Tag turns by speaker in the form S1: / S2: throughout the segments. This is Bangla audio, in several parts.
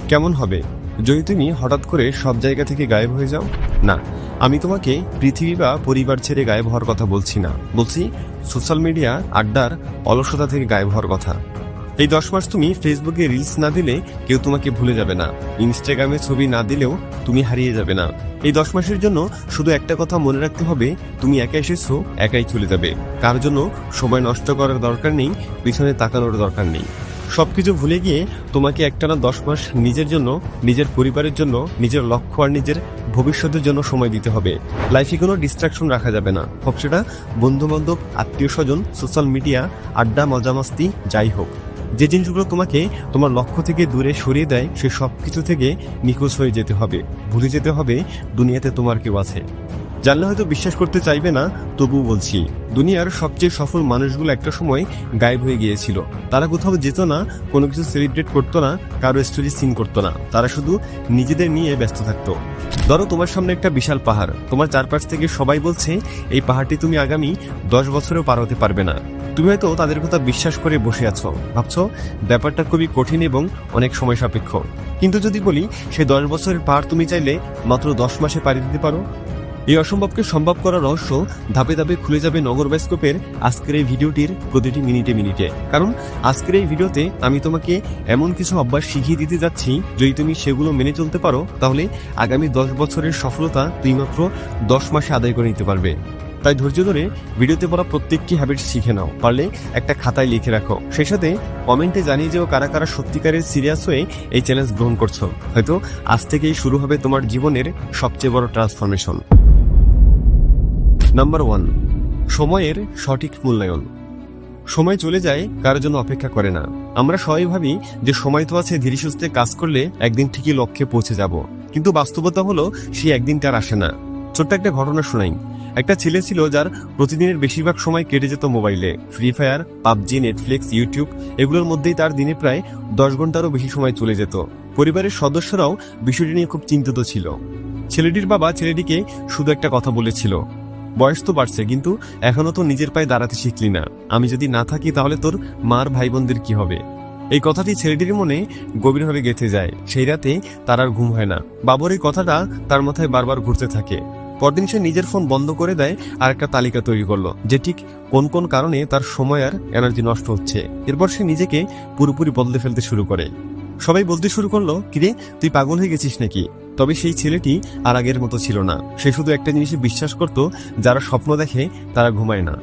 S1: কেমন হবে যদি তুমি হঠাৎ করে সব জায়গা থেকে গায়েব হয়ে যাও? না, আমি তোমাকে পৃথিবী বা পরিবার ছেড়ে গায়েব হওয়ার কথা বলছি না, বলছি সোশ্যাল মিডিয়া আড্ডার অলসতা থেকে গায়েব হওয়ার কথা। এই 10 মাস তুমি ফেসবুকে রিলস না দিলে কেউ তোমাকে ভুলে যাবে না, ইনস্টাগ্রামে ছবি না দিলেও তুমি হারিয়ে যাবে না। এই 10 মাসের জন্য শুধু একটা কথা মনে রাখতে হবে, তুমি একা এসেছো, একাই চলে যাবে। কার জন্য সময় নষ্ট করার দরকার নেই, পিছনে তাকানোর দরকার নেই। সবকিছু ভুলে গিয়ে তোমাকে একটানা 10 মাস নিজের জন্য, নিজের পরিবারের জন্য, নিজের লক্ষ্য আর নিজের ভবিষ্যতের জন্য সময় দিতে হবে। লাইফে কোনো ডিস্ট্রাকশন রাখা যাবে না, হোক সেটা বন্ধু বান্ধব, আত্মীয় স্বজন, সোশ্যাল মিডিয়া, আড্ডা, মজামাস্তি, যাই হোক। যে জিনিসগুলো তোমাকে তোমার লক্ষ্য থেকে দূরে সরিয়ে দেয়, সে সব কিছু থেকে নিখোঁজ হয়ে যেতে হবে। ভুলে যেতে হবে দুনিয়াতে তোমার কেউ আছে। জানলে হয়তো বিশ্বাস করতে চাইবে না, তবুও বলছি, দুনিয়ার সবচেয়ে সফল মানুষগুলো একটা সময় গায়েব হয়ে গিয়েছিল। তারা কোথাও যেত না, কোনো কিছু সেলিব্রেট করতো না, কারো স্টোরি সিন করতো না। তারা শুধু নিজেদের নিয়ে ব্যস্ত থাকতো। ধরো তোমার সামনে একটা বিশাল পাহাড়, তোমার চারপাশ থেকে সবাই বলছে এই পাহাড়টি তুমি আগামী 10 বছরেও পার হতে পারবে না। তুমি হয়তো তাদের কথা বিশ্বাস করে বসে আছো, ভাবছো ব্যাপারটা খুবই কঠিন এবং অনেক সময় সাপেক্ষ। কিন্তু যদি বলি সেই 10 বছরের পাহাড় তুমি চাইলে মাত্র 10 মাসে পাড়ি দিতে পারো। এই অসম্ভবকে সম্ভব করার রহস্য ধাপে ধাপে খুলে যাবে নগর বায়োস্কোপের আজকের এই ভিডিওটির প্রতিটি মিনিটে মিনিটে। কারণ আজকের এই ভিডিওতে আমি তোমাকে এমন কিছু অভ্যাস শিখিয়ে দিতে যাচ্ছি, যদি তুমি সেগুলো মেনে চলতে পারো তাহলে আগামী 10 বছরের সফলতা তুমি মাত্র 10 মাসে আদায় করে নিতে পারবে। তাই ধৈর্য ধরে ভিডিওতে বলা প্রত্যেকটি হ্যাবিটস শিখে নাও, পারলে একটা খাতায় লিখে রাখো। সেই সাথে কমেন্টে জানিয়ে যেও কারা কারা সত্যিকারের সিরিয়াস হয়ে এই চ্যালেঞ্জ গ্রহণ করছো। হয়তো আজ থেকেই শুরু হবে তোমার জীবনের সবচেয়ে বড় ট্রান্সফরমেশন। নাম্বার 1, সময়ের সঠিক মূল্যায়ন। সময় চলে যায়, কারোর জন্য অপেক্ষা করে না। আমরা সবাই ভাবি যে সময় তো আছে, ধীরে সুস্থে কাজ করলে একদিন ঠিকই লক্ষ্যে পৌঁছে যাব। কিন্তু বাস্তবতা হলো সেই একদিনটা আর আসে না। ছোট্ট একটা ঘটনা শোনাই। একটা ছেলে ছিল যার প্রতিদিনের বেশিরভাগ সময় কেটে যেত মোবাইলে। Free fire, PUBG, Netflix, YouTube, এগুলোর মধ্যেই তার দিনে প্রায় 10 ঘন্টারও বেশি সময় চলে যেত। পরিবারের সদস্যরাও বিষয়টি নিয়ে খুব চিন্তিত ছিল। ছেলেটির বাবা ছেলেটিকে শুধু একটা কথা বলেছিল, বয়স তো বাড়ছে, কিন্তু এখনো তো নিজের পায়ে দাঁড়াতে শিখলি না। আমি যদি না থাকি তাহলে তোর মার ভাই বোনদের কি হবে? এই কথাটি ছেলেটির মনে গভীরভাবে গেঁথে যায়। সেই রাতে তার আর ঘুম হয় না। বাবার এই কথাটা তার মাথায় বারবার ঘুরতে থাকে। পরদিন সে নিজের ফোন বন্ধ করে দেয় আর একটা তালিকা তৈরি করলো যে ঠিক কোন কোন কারণে তার সময় আর এনার্জি নষ্ট হচ্ছে। এরপর সে নিজেকে পুরোপুরি বদলে ফেলতে শুরু করে। সবাই বলতে শুরু করলো, কিরে তুই পাগল হয়ে গেছিস নাকি? তবে সেই ছেলেটি আর আগের মতো ছিল না। সে শুধু একটা জিনিসে বিশ্বাস করত, যারা স্বপ্ন দেখে তারা ঘুমায় না।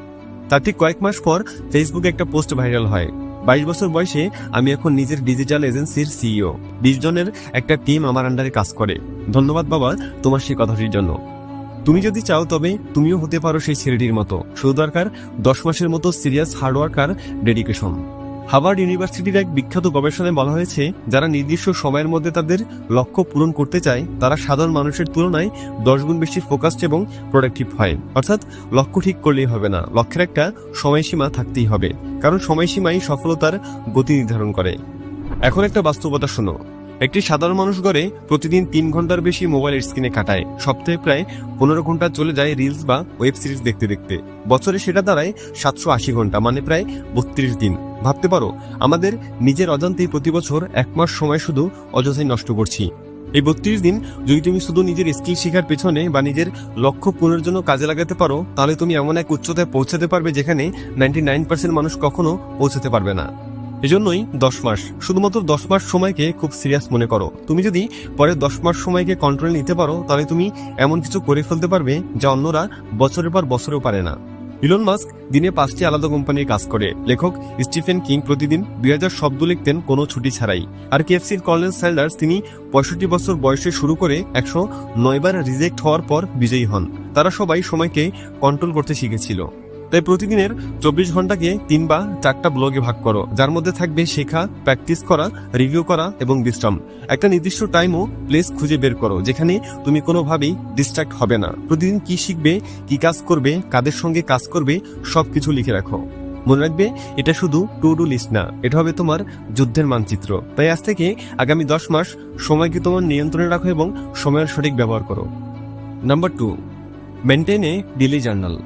S1: তার ঠিক কয়েক মাস পর ফেসবুকে একটা পোস্ট ভাইরাল হয়, 22 বছর বয়সে আমি এখন নিজের ডিজিটাল এজেন্সির সিইও। 20 জনের একটা টিম আমার আন্ডারে কাজ করে। ধন্যবাদ বাবা তোমার সেই কথাটির জন্য। তুমি যদি চাও তবে তুমিও হতে পারো সেই ছেলেটির মতো। শুধু দরকার 10 মাসের মতো সিরিয়াস হার্ডওয়ার্ক আর ডেডিকেশন। হার্ভার্ড ইউনিভার্সিটির এক বিখ্যাত গবেষণায় বলা হয়েছে, যারা নির্দিষ্ট সময়ের মধ্যে তাদের লক্ষ্য পূরণ করতে চায় তারা সাধারণ মানুষের তুলনায় 10 গুণ বেশি ফোকাসড এবং প্রোডাক্টিভ হয়। অর্থাৎ লক্ষ্য ঠিক করলেই হবে না, লক্ষ্যের একটা সময়সীমা থাকতেই হবে। কারণ সময়সীমাই সফলতার গতি নির্ধারণ করে। এখন একটা বাস্তবতা শোনো। একটি সাধারণ মানুষ গড়ে প্রতিদিন 3 ঘন্টার বেশি মোবাইলের স্ক্রিনে কাটায়। সপ্তাহে প্রায় 15 ঘন্টা চলে যায় রিলস বা ওয়েব সিরিজ দেখতে দেখতে। বছরে সেটা দাঁড়ায় 780 ঘন্টা, মানে প্রায় 32 দিন। ভাবতে পারো, আমাদের নিজের অজান্তেই প্রতি বছর 1 মাস সময় শুধু অযথাই নষ্ট করছি। এই 32 দিন যদি তুমি শুধু নিজের স্কিল শেখার পেছনে বা নিজের লক্ষ্য পূরণের জন্য কাজে লাগাতে পারো, তাহলে তুমি এমন এক উচ্চতায় পৌঁছাতে পারবে যেখানে 99% মানুষ কখনো পৌঁছাতে পারবে না। এজন্যই 10 মাস, শুধুমাত্র 10 মাস সময়কে খুব সিরিয়াস মনে করো। তুমি যদি পরের 10 মাস সময়কে কন্ট্রোলে নিতে পারো, তাহলে তুমি এমন কিছু করে ফেলতে পারবে যা অন্যরা বছরের পর বছরেও পারে না। ইলন মাস্ক দিনে 5টি আলাদা কোম্পানির কাজ করে। লেখক স্টিফেন কিং প্রতিদিন 2000 শব্দ লিখতেন কোনো ছুটি ছাড়াই। আর কেএফসির কর্নেল স্যান্ডার্স, তিনি 65 বছর বয়সে শুরু করে 109 বার রিজেক্ট হওয়ার পর বিজয়ী হন। তারা সবাই সময়কে কন্ট্রোল করতে শিখেছিল। তাই প্রতিদিনের 24 ঘন্টাকে 3 বা 4টা ব্লগে ভাগ করো, যার মধ্যে থাকবে শেখা, প্র্যাকটিস করা, রিভিউ করা এবং বিশ্রাম। একটা নির্দিষ্ট টাইম ও প্লেস খুঁজে বের করো যেখানে তুমি কোনোভাবেই ডিস্ট্রাক্ট হবে না। প্রতিদিন কি শিখবে, কি কাজ করবে, কাদের সঙ্গে কাজ করবে, সবকিছু লিখে রাখো। মনে রাখবে, এটা শুধু টু ডু লিস্ট না, এটা হবে তোমার যুদ্ধের মানচিত্র। তাই আজ থেকে আগামী 10 মাস সময়কে তোমার নিয়ন্ত্রণে রাখো এবং সময়ের সঠিক ব্যবহার করো। Number 2, maintain a daily journal.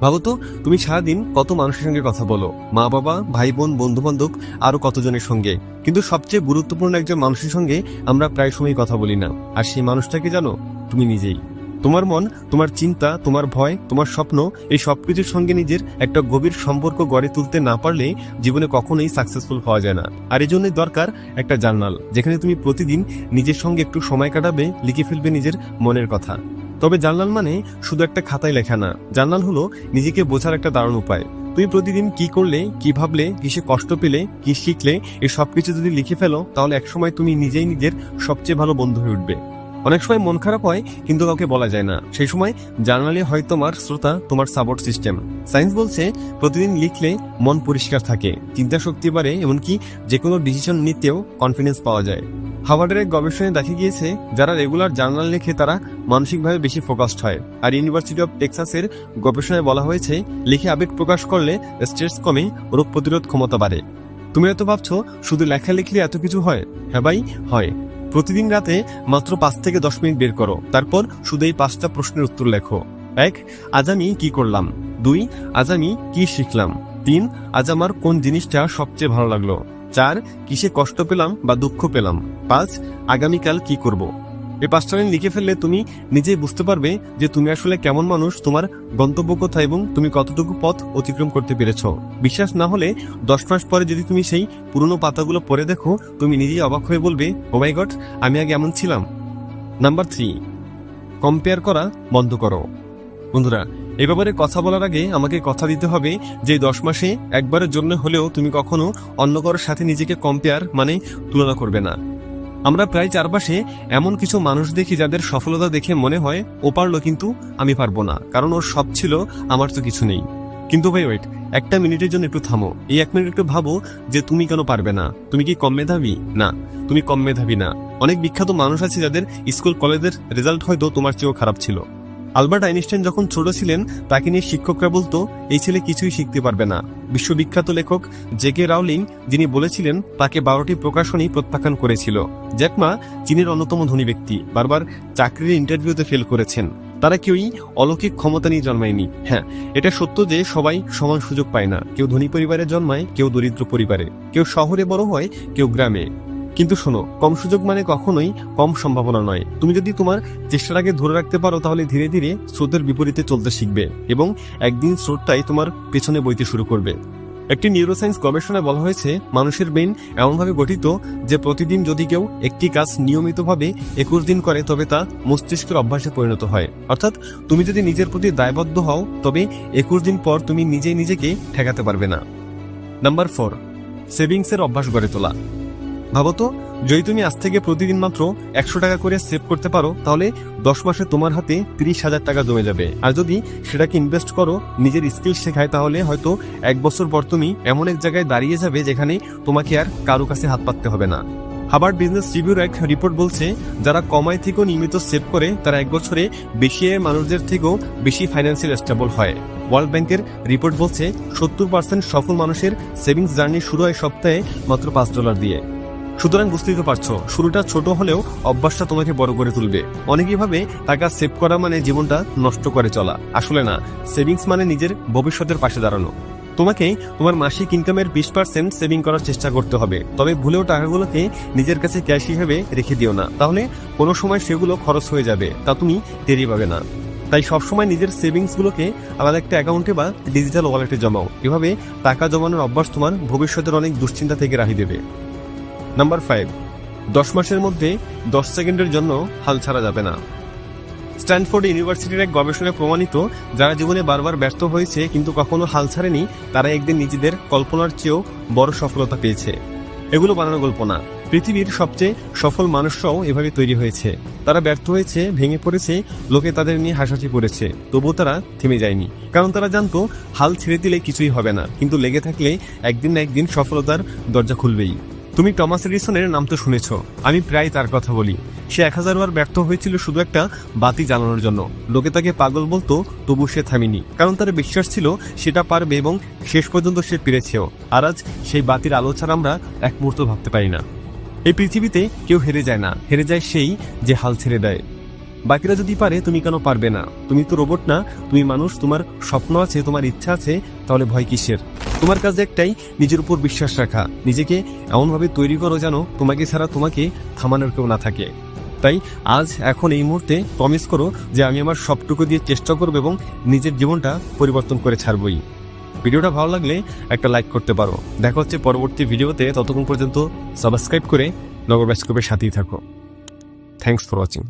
S1: ভাবো তো, তুমি সারাদিন কত মানুষের সঙ্গে কথা বলো, মা বাবা, ভাই বোন, বন্ধু বান্ধব, আরো কতজনের সঙ্গে, কিন্তু সবচেয়ে গুরুত্বপূর্ণ একজন মানুষের সঙ্গে আমরা প্রায় সময় কথা বলি না। আর সেই মানুষটাকে জানো? তুমি নিজেই। তোমার মন, তোমার চিন্তা, তোমার ভয়, তোমার স্বপ্ন, এই সবকিছুর সঙ্গে নিজের একটা গভীর সম্পর্ক গড়ে তুলতে না পারলে জীবনে কখনোই সাকসেসফুল হওয়া যায় না। আর এই জন্যই দরকার একটা জার্নাল, যেখানে তুমি প্রতিদিন নিজের সঙ্গে একটু সময় কাটাবে, লিখে ফেলবে নিজের মনের কথা। তবে জার্নাল মানে শুধু একটা খাতায় লেখা না, জার্নাল হলো নিজেকে বোঝার একটা দারুণ উপায়। তুমি প্রতিদিন কি করলে, কি ভাবলে, কিসে কষ্ট পেলে, কি শিখলে, এই সবকিছু যদি লিখে ফেলো, তাহলে একসময় তুমি নিজেই নিজের সবচেয়ে ভালো বন্ধু হয়ে উঠবে। অনেক সময় মন খারাপ হয়, কিন্তু কাউকে বলা যায় না। সেই সময় জার্নালে হয় তোমার শ্রোতা, তোমার সাপোর্ট সিস্টেম। সায়েন্স বলছে প্রতিদিন লিখলে মন পরিষ্কার থাকে, চিন্তা শক্তি বাড়ে, এমনকি যে কোনো ডিসিশন নিতেও কনফিডেন্স পাওয়া যায়। হার্ভার্ডের এক গবেষণায় দেখা গিয়েছে, যারা রেগুলার জার্নাল লেখে তারা মানসিকভাবে বেশি ফোকাসড হয়। আর ইউনিভার্সিটি অফ টেক্সাসের গবেষণায় বলা হয়েছে, লিখে আবেগ প্রকাশ করলে স্ট্রেস কমে, রোগ প্রতিরোধ ক্ষমতা বাড়ে। তুমি হয়তো ভাবছো শুধু লেখা লিখলে এত কিছু হয়? হ্যাঁ ভাই, হয়। প্রতিদিন রাতে মাত্র 5 থেকে 10 মিনিট বের করো, তারপর শুধু এই 5টা প্রশ্নের উত্তর লেখো। 1, আজ আমি কি করলাম? 2, আজ আমি কি শিখলাম? 3, আজ আমার কোন জিনিসটা সবচেয়ে ভালো লাগলো? 4, কিসে কষ্ট পেলাম বা দুঃখ পেলাম? 5, আগামীকাল কি করব? এই 5টা লাইন লিখে ফেললে তুমি নিজেই বুঝতে পারবে যে তুমি আসলে কেমন মানুষ, তোমার গন্তব্য কোথায় এবং তুমি কতটুকু পথ অতিক্রম করতে পেরেছো। বিশ্বাস না হলে 10 মাস পরে যদি তুমি সেই পুরনো পাতাগুলো পড়ে দেখো, তুমি নিজেই অবাক হয়ে বলবে, ও মাই গড, আমি আগে এমন ছিলাম। নাম্বার 3, কম্পেয়ার করা বন্ধ করো। বন্ধুরা, এই ব্যাপারে কথা বলার আগে আমাকে কথা দিতে হবে যে 10 মাসে একবারের জন্য হলেও তুমি কখনো অন্য কারোর সাথে নিজেকে কম্পেয়ার মানে তুলনা করবে না। আমরা প্রায় চারপাশে এমন কিছু মানুষ দেখি যাদের সফলতা দেখে মনে হয় ও পারলো কিন্তু আমি পারবো না, কারণ ওর সব ছিল, আমার তো কিছু নেই। কিন্তু ভাই ওয়েট, একটা মিনিটের জন্য একটু থামো। এই 1 মিনিট একটু ভাবো যে তুমি কেন পারবে না? তুমি কি কম মেধাবী? না, তুমি কম মেধাবী না। অনেক বিখ্যাত মানুষ আছে যাদের স্কুল কলেজের রেজাল্ট হয়তো তোমার চেয়েও খারাপ ছিল। আলবার্ট আইনস্টাইন যখন ছোট ছিলেন, তাকে নিয়ে শিক্ষকরা বলতো এই ছেলে কিছুই শিখতে পারবে না। বিশ্ববিখ্যাত লেখক জেকে রাউলিং, যিনি বলেছিলেন, তাকে 12টি প্রকাশনী প্রত্যাখ্যান করেছিল। জ্যাক মা চীনের অন্যতম ধনী ব্যক্তি, বারবার চাকরির ইন্টারভিউতে ফেল করেছেন। তারা কেউই অলৌকিক ক্ষমতা নিয়ে জন্মায়নি। হ্যাঁ, এটা সত্য যে সবাই সমান সুযোগ পায় না। কেউ ধনী পরিবারে জন্মায়, কেউ দরিদ্র পরিবারে, কেউ শহরে বড় হয়, কেউ গ্রামে। কিন্তু শোনো, কম সুযোগ মানে কখনোই কম সম্ভাবনা নয়। তুমি যদি তোমার চেষ্টাটাকে ধরে রাখতে পারো, তাহলে ধীরে ধীরে স্রোতের বিপরীতে চলতে শিখবে এবং একদিন স্রোতটাই তোমার পেছনে বইতে শুরু করবে। একটি নিউরোসায়েন্স গবেষণায় বলা হয়েছে, মানুষের ব্রেন এমনভাবে গঠিত যে প্রতিদিন যদি কেউ একটি কাজ নিয়মিতভাবে 21 দিন করে, তবে তা মস্তিষ্কের অভ্যাসে পরিণত হয়। অর্থাৎ তুমি যদি নিজের প্রতি দায়বদ্ধ হও, তবে 21 দিন পর তুমি নিজেই নিজেকে ঠেকাতে পারবে না। নাম্বার 4, সেভিংসের অভ্যাস গড়ে তোলা। ভাবো তো, যদি তুমি আজ থেকে প্রতিদিন মাত্র 100 টাকা করে সেভ করতে পারো, তাহলে 10 মাসে তোমার হাতে 30,000 টাকা জমে যাবে। আর যদি সেটাকে ইনভেস্ট করো, নিজের স্কিল শেখায়, তাহলে হয়তো 1 বছর পর তুমি এমন এক জায়গায় দাঁড়িয়ে যাবে যেখানে তোমাকে আর কারো কাছে হাত পাততে হবে না। হার্ভার্ড বিজনেস রিভিউর এক রিপোর্ট বলছে, যারা কমায় থেকেও নিয়মিত সেভ করে, তারা 1 বছরে বেশি আয়ের মানুষদের থেকেও বেশি ফাইন্যান্সিয়াল স্টেবল হয়। ওয়ার্ল্ড ব্যাংকের রিপোর্ট বলছে 70% সফল মানুষের সেভিংস জার্নি শুরু হয় সপ্তাহে মাত্র $5 দিয়ে। সুতরাং বুঝতেই তো পারছো, শুরুটা ছোট হলেও অভ্যাসটা তোমাকে বড় করে তুলবে। অনেকেই ভাবে টাকা সেভ করা মানে জীবনটা নষ্ট করে চলা। আসলে না, সেভিংস মানে নিজের ভবিষ্যতের পাশে দাঁড়ানো। তোমাকে তোমার মাসিক ইনকামের 20% সেভিং করার চেষ্টা করতে হবে। তবে ভুলেও টাকাগুলোকে নিজের কাছে ক্যাশ হিসেবে রেখে দিও না, তাহলে কোনো সময় সেগুলো খরচ হয়ে যাবে, তা তুমি টেরি পাবে না। তাই সবসময় নিজের সেভিংসগুলোকে আলাদা একটা অ্যাকাউন্টে বা ডিজিটাল ওয়ালেটে জমাও। এভাবে টাকা জমানোর অভ্যাস তোমার ভবিষ্যতের অনেক দুশ্চিন্তা থেকে রাহি দেবে। নাম্বার 5, 10 মাসের মধ্যে 10 সেকেন্ডের জন্য হাল ছাড়া যাবে না। স্ট্যানফোর্ড ইউনিভার্সিটির এক গবেষণায় প্রমাণিত, যারা জীবনে বারবার ব্যর্থ হয়েছে কিন্তু কখনো হাল ছাড়েনি, তারা একদিন নিজেদের কল্পনার চেয়েও বড় সফলতা পেয়েছে। এগুলো বানানো গল্প না, পৃথিবীর সবচেয়ে সফল মানুষরাও এভাবে তৈরি হয়েছে। তারা ব্যর্থ হয়েছে, ভেঙে পড়েছে, লোকে তাদের নিয়ে হাসাহাসি করেছে, তবুও তারা থেমে যায়নি। কারণ তারা জানতো হাল ছেড়ে দিলে কিছুই হবে না, কিন্তু লেগে থাকলে একদিন না একদিন সফলতার দরজা খুলবেই। তুমি টমাস এডিসনের নাম তো শুনেছ, আমি প্রায় তার কথা বলি। সে 1000 বার ব্যর্থ হয়েছিল শুধু একটা বাতি জ্বালানোর জন্য। লোকে তাকে পাগল বলতো, তবু সে থামেনি, কারণ তার বিশ্বাস ছিল সেটা পারবে এবং শেষ পর্যন্ত সে পেরেছেও। আর আজ সেই বাতির আলো ছাড়া আমরা এক মুহূর্ত ভাবতে পারি না। এই পৃথিবীতে কেউ হেরে যায় না, হেরে যায় সেই যে হাল ছেড়ে দেয়। বাকিরা যদি পারে তুমি কেন পারবে না? তুমি তো রোবট না, তুমি মানুষ, তোমার স্বপ্ন আছে, তোমার ইচ্ছা আছে, তাহলে ভয় কিসের? তোমার কাজ একটাই, নিজের উপর বিশ্বাস রাখা, নিজেকে এমনভাবে তৈরি করো যেন তোমাকে ছাড়া তোমাকে থামানোর কেউ না থাকে। তাই আজ এখন এই মুহূর্তে প্রমিস করো যে আমি আমার সবটুকু দিয়ে চেষ্টা করবো এবং নিজের জীবনটা পরিবর্তন করে ছাড়বই। ভিডিওটা ভালো লাগলে একটা লাইক করতে পারো। দেখা হচ্ছে পরবর্তী ভিডিওতে, ততক্ষণ পর্যন্ত সাবস্ক্রাইব করে নগর ব্যাসকোপের সাথেই থাকো। Thanks for watching.